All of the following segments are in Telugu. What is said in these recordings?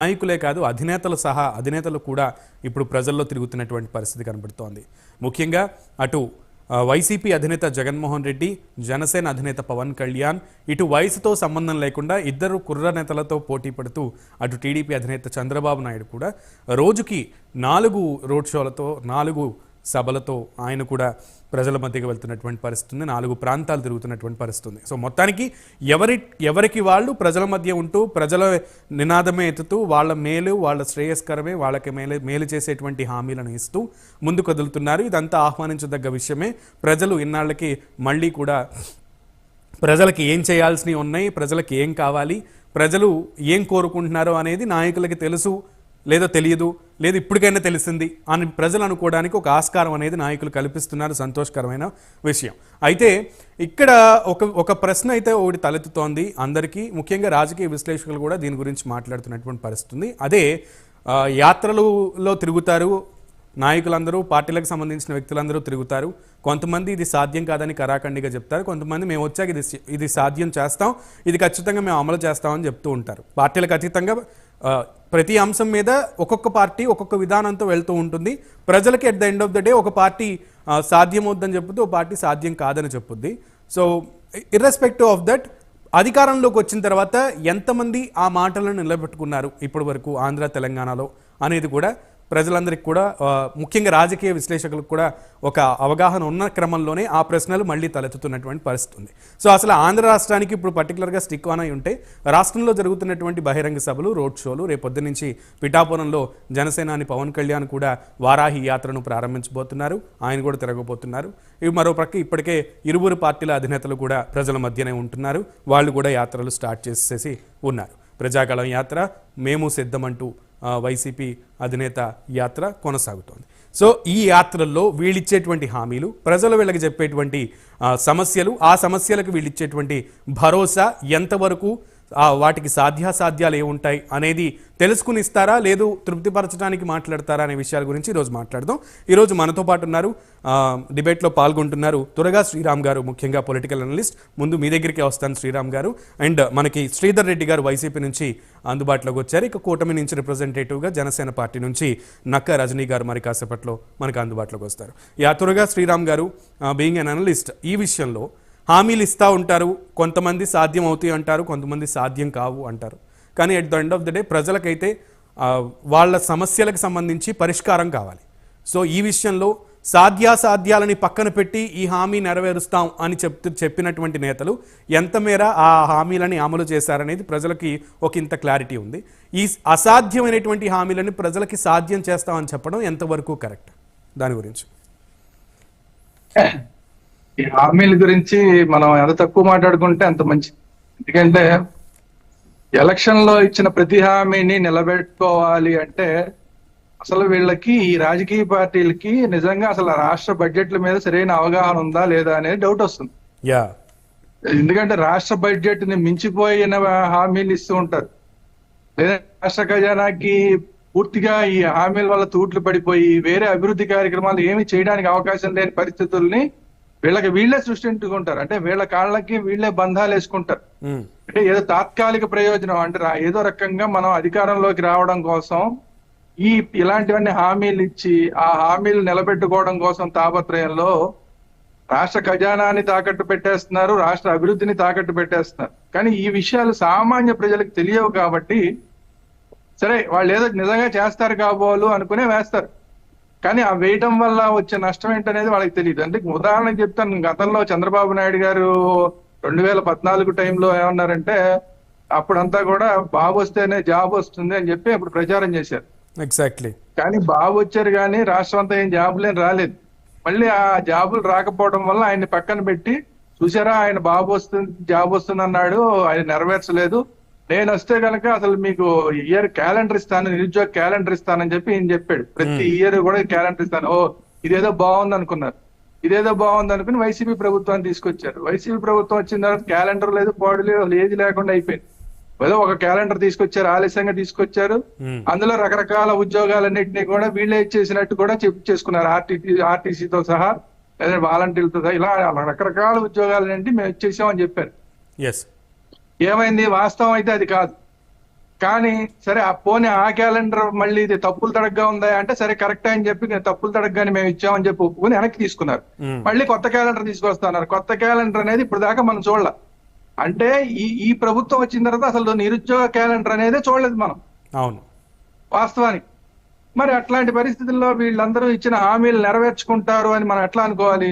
నాయకులే కాదు అధినేతలు కూడా ఇప్పుడు ప్రజల్లో తిరుగుతున్నటువంటి పరిస్థితి కనబడుతోంది. ముఖ్యంగా అటు వైసీపీ అధినేత జగన్మోహన్ రెడ్డి, జనసేన అధినేత పవన్ కళ్యాణ్, ఇటు వయసుతో సంబంధం లేకుండా ఇద్దరు కుర్ర నేతలతో పోటీ పడుతూ అటు టీడీపీ అధినేత చంద్రబాబు నాయుడు కూడా రోజుకి 4 రోడ్ షోలతో 4 సభలతో ఆయన కూడా ప్రజల మధ్యకి వెళ్తున్నటువంటి పరిస్థితి ఉంది. 4 ప్రాంతాలు తిరుగుతున్నటువంటి పరిస్థితి ఉంది. సో మొత్తానికి ఎవరికి వాళ్ళు ప్రజల మధ్య ఉంటూ ప్రజల నినాదమే ఎత్తుతూ వాళ్ళ మేలు, వాళ్ళ శ్రేయస్కరమే, వాళ్ళకి మేలు చేసేటువంటి హామీలను ఇస్తూ ముందుకు కదులుతున్నారు. ఇదంతా ఆహ్వానించదగ్గ విషయమే. ప్రజలు ఇన్నాళ్ళకి మళ్ళీ కూడా ప్రజలకి ఏం చేయాల్సినవి ఉన్నాయి, ప్రజలకి ఏం కావాలి, ప్రజలు ఏం కోరుకుంటున్నారో అనేది నాయకులకి తెలుసు, లేదో తెలియదు, లేదు ఇప్పటికైనా తెలిసింది అని ప్రజలు అనుకోవడానికి ఒక ఆస్కారం అనేది నాయకులు కల్పిస్తున్నారు. సంతోషకరమైన విషయం. అయితే ఇక్కడ ఒక ప్రశ్న అయితే ఒకటి తలెత్తుతోంది అందరికీ, ముఖ్యంగా రాజకీయ విశ్లేషకులు కూడా దీని గురించి మాట్లాడుతున్నటువంటి పరిస్థితి ఉంది. అదే యాత్రలలో తిరుగుతారు నాయకులందరూ, పార్టీలకు సంబంధించిన వ్యక్తులందరూ తిరుగుతారు. కొంతమంది ఇది సాధ్యం కాదని కరాఖండిగా చెప్తారు, కొంతమంది మేము వచ్చాక ఇది సాధ్యం చేస్తాం, ఇది ఖచ్చితంగా మేము అమలు చేస్తామని చెప్తూ ఉంటారు. పార్టీలకు అతీతంగా ప్రతి అంశం మీద ఒక్కొక్క పార్టీ ఒక్కొక్క విధానంతో వెళ్తూ ఉంటుంది. ప్రజలకి at the end of the day ఒక పార్టీ సాధ్యమవుద్దని చెప్పుద్ది, ఒక పార్టీ సాధ్యం కాదని చెప్పుద్ది. సో ఇర్రెస్పెక్టివ్ ఆఫ్ దట్, అధికారంలోకి వచ్చిన తర్వాత ఎంతమంది ఆ మాటలను నిలబెట్టుకున్నారు ఇప్పటి వరకు ఆంధ్ర తెలంగాణలో అనేది కూడా ప్రజలందరికీ కూడా, ముఖ్యంగా రాజకీయ విశ్లేషకులకు కూడా ఒక అవగాహన ఉన్న క్రమంలోనే ఆ ప్రశ్నలు మళ్ళీ తలెత్తుతున్నటువంటి పరిస్థితి ఉంది. సో అసలు ఆంధ్ర రాష్ట్రానికి ఇప్పుడు పర్టికులర్గా స్టిక్ ఆన్ అయి ఉంటే రాష్ట్రంలో జరుగుతున్నటువంటి బహిరంగ సభలు, రోడ్ షోలు, రేపొద్దు నుంచి పిఠాపురంలో జనసేనాని పవన్ కళ్యాణ్ కూడా వారాహి యాత్రను ప్రారంభించబోతున్నారు. ఆయన కూడా తిరగబోతున్నారు. ఇవి మరోపక్క ఇప్పటికే ఇరువురు పార్టీల అధినేతలు కూడా ప్రజల మధ్యనే ఉంటున్నారు. వాళ్ళు కూడా యాత్రలు స్టార్ట్ చేసేసి ఉన్నారు. ప్రజాగళం యాత్ర, మేము సిద్ధమంటూ వైసీపీ అధినేత యాత్ర కొనసాగుతోంది. సో ఈ యాత్రల్లో వీళ్ళిచ్చేటువంటి హామీలు, ప్రజలు వీళ్ళకి చెప్పేటువంటి సమస్యలు, ఆ సమస్యలకు వీళ్ళిచ్చేటువంటి భరోసా ఎంతవరకు, వాటికి సాధ్యాసాధ్యాలు ఏముంటాయి అనేది తెలుసుకుని ఇస్తారా, లేదు తృప్తిపరచడానికి మాట్లాడతారా అనే విషయాల గురించి ఈరోజు మాట్లాడదాం. ఈరోజు మనతో పాటు ఉన్నారు, డిబేట్లో పాల్గొంటున్నారు తురగా శ్రీరామ్ గారు, ముఖ్యంగా పొలిటికల్ అనలిస్ట్. ముందు మీ దగ్గరికి వస్తాను శ్రీరామ్ గారు. అండ్ మనకి శ్రీధర్ రెడ్డి గారు వైసీపీ నుంచి అందుబాటులోకి వచ్చారు. ఇక కూటమి నుంచి రిప్రజెంటేటివ్గా జనసేన పార్టీ నుంచి నక్క రజనీ గారు మరి కాసేపట్లో మనకు అందుబాటులోకి వస్తారు. తురగా శ్రీరామ్ గారు, బీయింగ్ అన్ అనలిస్ట్, ఈ విషయంలో హామీలు ఇస్తూ ఉంటారు, కొంతమంది సాధ్యం అవుతాయి అంటారు, కొంతమంది సాధ్యం కావు అంటారు. కానీ at the end of the day ప్రజలకైతే వాళ్ళ సమస్యలకు సంబంధించి పరిష్కారం కావాలి. సో ఈ విషయంలో సాధ్యాసాధ్యాలని పక్కన పెట్టి ఈ హామీ నెరవేరుస్తాం అని చెప్పినటువంటి నేతలు ఎంత మేర ఆ హామీలని అమలు చేశారనేది ప్రజలకి ఒక ఇంత క్లారిటీ ఉంది. ఈ అసాధ్యమైనటువంటి హామీలని ప్రజలకి సాధ్యం చేస్తామని చెప్పడం ఎంతవరకు కరెక్ట్? దాని గురించి ఈ హామీల గురించి మనం ఎంత తక్కువ మాట్లాడుకుంటే అంత మంచి. ఎందుకంటే ఎలక్షన్ లో ఇచ్చిన ప్రతి హామీని నిలబెట్టుకోవాలి అంటే అసలు వీళ్ళకి, ఈ రాజకీయ పార్టీలకి నిజంగా అసలు రాష్ట్ర బడ్జెట్ల మీద సరైన అవగాహన ఉందా లేదా అనేది డౌట్ వస్తుంది. ఎందుకంటే రాష్ట్ర బడ్జెట్ ని మించిపోయిన హామీలు ఇస్తూ ఉంటారు, లేదా రాష్ట్ర ఖజానాకి పూర్తిగా ఈ హామీల వల్ల తూట్లు పడిపోయి వేరే అభివృద్ధి కార్యక్రమాలు ఏమి చేయడానికి అవకాశం లేని పరిస్థితుల్ని వీళ్ళే సృష్టించుకుంటారు. అంటే వీళ్ళ కాళ్ళకి వీళ్ళే బంధాలు వేసుకుంటారు. అంటే ఏదో తాత్కాలిక ప్రయోజనం, అంటే ఏదో రకంగా మనం అధికారంలోకి రావడం కోసం ఇలాంటివన్నీ హామీలు ఇచ్చి ఆ హామీలు నిలబెట్టుకోవడం కోసం తాపత్రయంలో రాష్ట్ర ఖజానాన్ని తాకట్టు పెట్టేస్తున్నారు, రాష్ట్ర అభివృద్ధిని తాకట్టు పెట్టేస్తున్నారు. కానీ ఈ విషయాలు సామాన్య ప్రజలకు తెలియవు కాబట్టి సరే వాళ్ళు ఏదో నిజంగా చేస్తారు కాబోలు అనుకునే వేస్తారు. కానీ ఆ వేయటం వల్ల వచ్చే నష్టం ఏంటనేది వాళ్ళకి తెలియదు. అంటే ఉదాహరణకు చెప్తాను, గతంలో చంద్రబాబు నాయుడు గారు 2014 టైంలో ఏమన్నారంటే అప్పుడంతా కూడా బాబు వస్తేనే జాబ్ వస్తుంది అని చెప్పి అప్పుడు ప్రచారం చేశారు. ఎగ్జాక్ట్లీ. కానీ బాబు వచ్చారు కానీ రాష్ట్రం అంతా ఏం జాబులేని రాలేదు. మళ్ళీ ఆ జాబులు రాకపోవడం వల్ల ఆయన్ని పక్కన పెట్టి, చూసారా ఆయన బాబు వస్తుంది జాబ్ వస్తుంది అన్నాడు, ఆయన నెరవేర్చలేదు, నేను వస్తే కనుక అసలు మీకు ఇయర్ క్యాలెండర్ ఇస్తాను, నిరుద్యోగ క్యాలెండర్ ఇస్తానని చెప్పి ఈయన చెప్పాడు. ప్రతి ఇయర్ కూడా క్యాలెండర్ ఇస్తాను. ఇదేదో బాగుంది అనుకున్నారు. ఇదేదో బాగుంది అనుకుని వైసీపీ ప్రభుత్వాన్ని తీసుకొచ్చారు. వైసీపీ ప్రభుత్వం వచ్చిన తర్వాత క్యాలెండర్ లేదు, పాడు లేదు, ఏది లేకుండా అయిపోయింది. ఏదో ఒక క్యాలెండర్ తీసుకొచ్చారు, ఆలస్యంగా తీసుకొచ్చారు. అందులో రకరకాల ఉద్యోగాలన్నింటినీ కూడా వీళ్ళే ఇచ్చేసినట్టు కూడా చేసుకున్నారు, ఆర్టీసీతో సహా, లేదా వాలంటీర్లతో సహా. ఇలా రకరకాల ఉద్యోగాలన్నింటి మేము ఇచ్చేసామని చెప్పారు. ఏమైంది? వాస్తవం అయితే అది కాదు. కానీ సరే ఆ పోనీ ఆ క్యాలెండర్ మళ్ళీ ఇది తప్పులు తడగ్గా ఉందా అంటే సరే కరెక్ట్ అని చెప్పి తప్పులు తడగ్గాని మేము ఇచ్చామని చెప్పి ఒప్పుకొని వెనక్కి తీసుకున్నారు. మళ్ళీ కొత్త క్యాలెండర్ తీసుకొస్తున్నారు. కొత్త క్యాలెండర్ అనేది ఇప్పుడు దాకా మనం చూడాల. అంటే ఈ ప్రభుత్వం వచ్చిన తర్వాత అసలు నిరుద్యోగ క్యాలెండర్ అనేది చూడలేదు మనం. అవును, వాస్తవానికి. మరి అట్లాంటి పరిస్థితుల్లో వీళ్ళందరూ ఇచ్చిన హామీలు నెరవేర్చుకుంటారు అని మనం ఎట్లా అనుకోవాలి?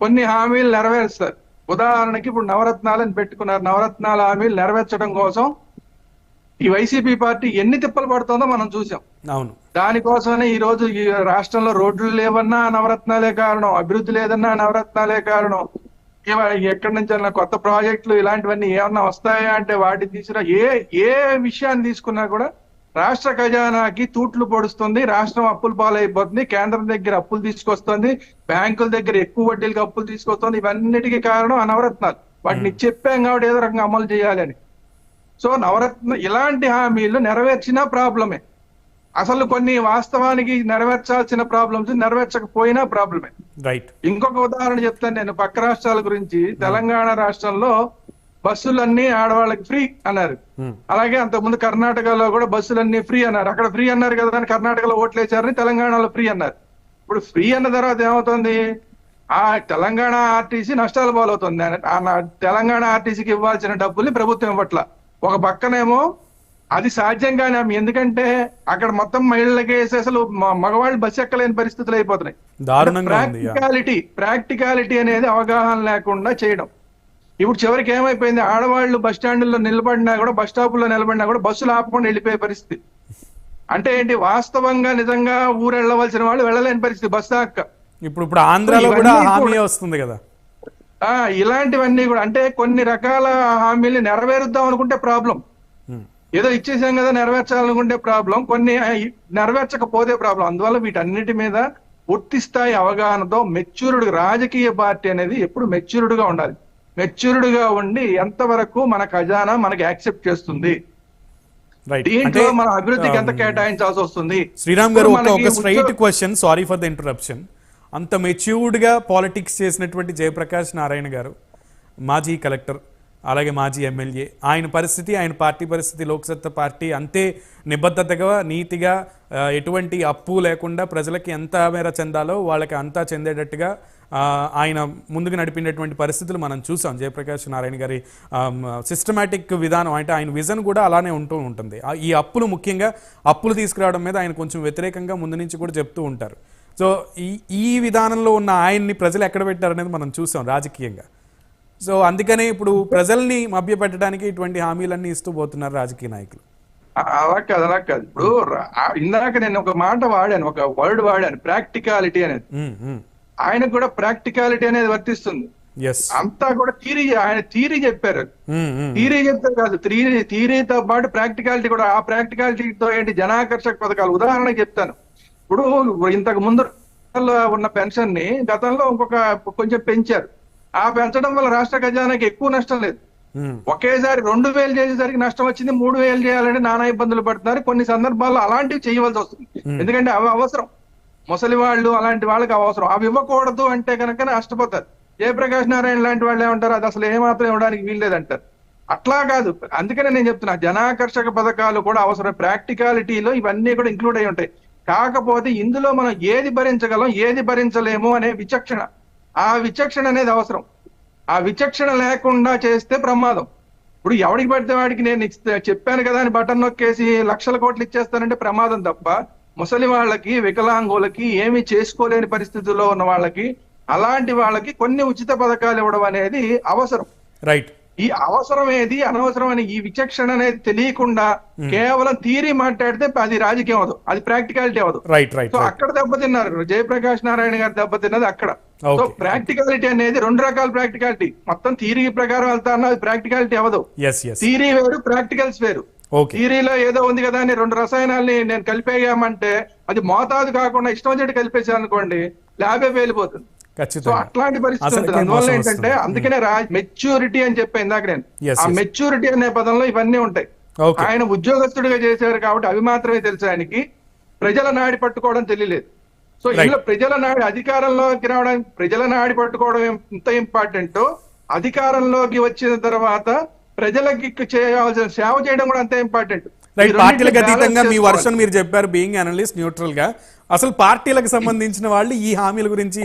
కొన్ని హామీలు నెరవేరుస్తారు. ఉదాహరణకి ఇప్పుడు నవరత్నాలని పెట్టుకున్నారు. నవరత్నాల హామీలు నెరవేర్చడం కోసం ఈ వైసీపీ పార్టీ ఎన్ని తిప్పలు పడుతుందో మనం చూసాం. అవును, దానికోసమే ఈ రోజు ఈ రాష్ట్రంలో రోడ్లు లేవన్నా నవరత్నాలే కారణం, అభివృద్ధి లేదన్నా నవరత్నాలే కారణం. ఎక్కడి నుంచి కొత్త ప్రాజెక్టులు ఇలాంటివన్నీ ఏమన్నా వస్తాయా అంటే వాటిని తీసిన ఏ విషయాన్ని తీసుకున్నా కూడా రాష్ట్ర ఖజానాకి తూట్లు పొడుస్తుంది. రాష్ట్రం అప్పులు పాలైపోతుంది. కేంద్రం దగ్గర అప్పులు తీసుకొస్తుంది. బ్యాంకుల దగ్గర ఎక్కువ వడ్డీలకు అప్పులు తీసుకొస్తుంది. ఇవన్నిటికీ కారణం ఆ నవరత్నాలు. వాటిని చెప్పాం కాబట్టి ఏదో రకంగా అమలు చేయాలని. సో నవరత్న ఇలాంటి హామీలు నెరవేర్చినా ప్రాబ్లమే. అసలు కొన్ని వాస్తవానికి నెరవేర్చాల్సిన ప్రాబ్లమ్స్ నెరవేర్చకపోయినా ప్రాబ్లమే. రైట్. ఇంకొక ఉదాహరణ చెప్తాను నేను పక్క రాష్ట్రాల గురించి. తెలంగాణ రాష్ట్రంలో బస్సులన్నీ ఆడవాళ్ళకి ఫ్రీ అన్నారు. అలాగే అంతకుముందు కర్ణాటకలో కూడా బస్సులన్నీ ఫ్రీ అన్నారు. అక్కడ ఫ్రీ అన్నారు కదా అని కర్ణాటకలో ఓట్లేసారని తెలంగాణలో ఫ్రీ అన్నారు. ఇప్పుడు ఫ్రీ అన్న తర్వాత ఏమవుతుంది? ఆ తెలంగాణ ఆర్టీసీ నష్టాలు పాలవుతుంది. తెలంగాణ ఆర్టీసీకి ఇవ్వాల్సిన డబ్బుల్ని ప్రభుత్వం ఇవ్వట్ల. ఒక పక్కనేమో అది సాధ్యం కాని ఆమె, ఎందుకంటే అక్కడ మొత్తం మహిళలకి వేసి అసలు మగవాళ్ళు బస్సు ఎక్కలేని పరిస్థితులు అయిపోతున్నాయి. ప్రాక్టికాలిటీ అనేది అవగాహన లేకుండా చేయడం. ఇప్పుడు చివరికి ఏమైపోయింది? ఆడవాళ్ళు బస్ స్టాండ్లో నిలబడినా కూడా, బస్ స్టాపుల్లో నిలబడినా కూడా బస్సులు ఆపకుండా వెళ్ళిపోయే పరిస్థితి. అంటే ఏంటి? వాస్తవంగా నిజంగా ఊరు వెళ్ళవలసిన వాళ్ళు వెళ్ళలేని పరిస్థితి బస్సు ఆక్క. ఇప్పుడు ఆంధ్రాలో కూడా హామీ వస్తుంది కదా. ఇలాంటివన్నీ కూడా అంటే కొన్ని రకాల హామీలు నెరవేరుద్దాం అనుకుంటే ప్రాబ్లం. ఏదో ఇచ్చేసాం కదా నెరవేర్చాలనుకుంటే ప్రాబ్లం, కొన్ని నెరవేర్చకపోతే ప్రాబ్లం. అందువల్ల వీటన్నిటి మీద పూర్తి స్థాయి అవగాహనతో మెచ్యూర్డ్ రాజకీయ పార్టీ అనేది ఎప్పుడు మెచ్యూర్డ్ గా ఉండాలి. మెచ్యూర్డ్ గా ఉండి ఎంతవరకు మన ఖజానా మనకి యాక్సెప్ట్ చేస్తుంది, దీంట్లో మన అభివృద్ధికి ఎంత కేటాయించాల్సి వస్తుంది. శ్రీరామ్ గారు, ఒక straight question, sorry for the interruption. అంత మెచ్యూర్డ్ గా పాలిటిక్స్ చేసినటువంటి జయప్రకాష్ నారాయణ గారు, మాజీ కలెక్టర్, అలాగే మాజీ ఎమ్మెల్యే, ఆయన పరిస్థితి, ఆయన పార్టీ పరిస్థితి, లోక్సత్తా పార్టీ అంతే నిబద్ధతగా, నీతిగా, ఎటువంటి అప్పు లేకుండా ప్రజలకి ఎంత మేర చెందాలో వాళ్ళకి అంతా చెందేటట్టుగా ఆయన ముందుకు నడిపినటువంటి పరిస్థితులు మనం చూసాం. జయప్రకాష్ నారాయణ గారి సిస్టమేటిక్ విధానం, అంటే ఆయన విజన్ కూడా అలానే ఉంటూ ఉంటుంది. ఈ అప్పులు, ముఖ్యంగా అప్పులు తీసుకురావడం మీద ఆయన కొంచెం వ్యతిరేకంగా ముందు నుంచి కూడా చెప్తూ ఉంటారు. సో ఈ విధానంలో ఉన్న ఆయన్ని ప్రజలు ఎక్కడ పెట్టారనేది మనం చూసాం రాజకీయంగా. సో అందుకనే ఇప్పుడు ప్రజల్ని మభ్యపెట్టడానికి ఇటువంటి హామీలన్నీ ఇస్తూ పోతున్నారు రాజకీయ నాయకులు. అలా కాదు. ఇప్పుడు ఇందాక నేను ఒక మాట వాడాను, ఒక వర్డ్ వాడాను, ప్రాక్టికాలిటీ అనేది. ఆయనకు కూడా ప్రాక్టికాలిటీ అనేది వర్తిస్తుంది. అంతా కూడా ఆయన థియరీ చెప్పారు. థియరీ చెప్తారు కాదు, థియరీతో పాటు ప్రాక్టికాలిటీ కూడా. ఆ ప్రాక్టికాలిటీతో ఏంటి? జనాకర్షక పథకాలు. ఉదాహరణకు చెప్తాను. ఇప్పుడు ఇంతకు ముందు ఉన్న పెన్షన్ ని గతంలో కొంచెం పెంచారు. ఆ పెంచడం వల్ల రాష్ట్ర ఖజానాకి ఎక్కువ నష్టం లేదు. ఒకేసారి 2000 చేసేసరికి నష్టం వచ్చింది. 3000 చేయాలంటే నానా ఇబ్బందులు పడుతున్నారు. కొన్ని సందర్భాల్లో అలాంటివి చేయవలసి వస్తుంది. ఎందుకంటే అవి అవసరం. ముసలి వాళ్ళు అలాంటి వాళ్ళకి అవసరం. అవి ఇవ్వకూడదు అంటే కనుక నష్టపోతారు. జయప్రకాష్ నారాయణ లాంటి వాళ్ళు ఏమంటారు? అది అసలు ఏమాత్రం ఇవ్వడానికి వీల్లేదంటారు. అట్లా కాదు. అందుకనే నేను చెప్తున్నా, జనాకర్షక పథకాలు కూడా అవసరం. ప్రాక్టికాలిటీలో ఇవన్నీ కూడా ఇంక్లూడ్ అయి ఉంటాయి. కాకపోతే ఇందులో మనం ఏది భరించగలం, ఏది భరించలేము అనే విచక్షణ, ఆ విచక్షణ అనేది అవసరం. ఆ విచక్షణ లేకుండా చేస్తే ప్రమాదం. ఇప్పుడు ఎవడికి పడితే వాడికి నేను చెప్పాను కదా అని బటన్ నొక్కేసి లక్షల కోట్లు ఇచ్చేస్తానంటే ప్రమాదం తప్ప, ముసలి వాళ్ళకి, వికలాంగులకి, ఏమి చేసుకోలేని పరిస్థితుల్లో ఉన్న వాళ్ళకి, అలాంటి వాళ్ళకి కొన్ని ఉచిత పథకాలు ఇవ్వడం అనేది అవసరం. రైట్. ఈ అవసరం ఏది, అనవసరం అని ఈ విచక్షణ అనేది తెలియకుండా కేవలం థియరీ మాట్లాడితే అది రాజకీయం అవదు, అది ప్రాక్టికాలిటీ అవదు. సో అక్కడ దెబ్బతిన్నారు జయప్రకాష్ నారాయణ గారు, దెబ్బతిన్నది అక్కడ. సో ప్రాక్టికాలిటీ అనేది 2 రకాల ప్రాక్టికాలిటీ. మొత్తం థియరీ ప్రకారం వెళ్తా అన్న అది ప్రాక్టికాలిటీ అవదు. థియరీ వేరు, ప్రాక్టికల్స్ వేరు. థియరీలో ఏదో ఉంది కదా అని 2 రసాయనాల్ని నేను కలిపేయామంటే అది మోతాదు కాకుండా ఇష్టం వచ్చేట్టు కలిపేసాను అనుకోండి, ల్యాబే పేలిపోతుంది. సో అట్లాంటి పరిస్థితి ఉంటుంది. అందువల్ల ఏంటంటే అందుకనే మెచ్యూరిటీ అని చెప్పా ఇందాక నేను. ఆ మెచ్యూరిటీ అనే పదంలో ఇవన్నీ ఉంటాయి. ఆయన ఉద్యోగస్తుడిగా చేశారు కాబట్టి అవి మాత్రమే తెలుసు ఆయనకి. ప్రజల నాడి పట్టుకోవడం తెలియలేదు. సో ఇలా ప్రజల నాడి అధికారంలోకి రావడానికి, ప్రజల నాడి పట్టుకోవడం ఎంత ఇంపార్టెంటో, అధికారంలోకి వచ్చిన తర్వాత ప్రజలకి చేయాల్సిన సేవ చేయడం కూడా అంతే ఇంపార్టెంట్. రైట్, ఈ పార్టీలకు రెండింటిని అతీతంగా balance మీ చేసుకోవాలి. వర్షన్ మీరు చెప్పారు, బీయింగ్ అనలిస్ట్ న్యూట్రల్ గా. అసలు పార్టీలకు సంబంధించిన వాళ్ళు ఈ హామీల గురించి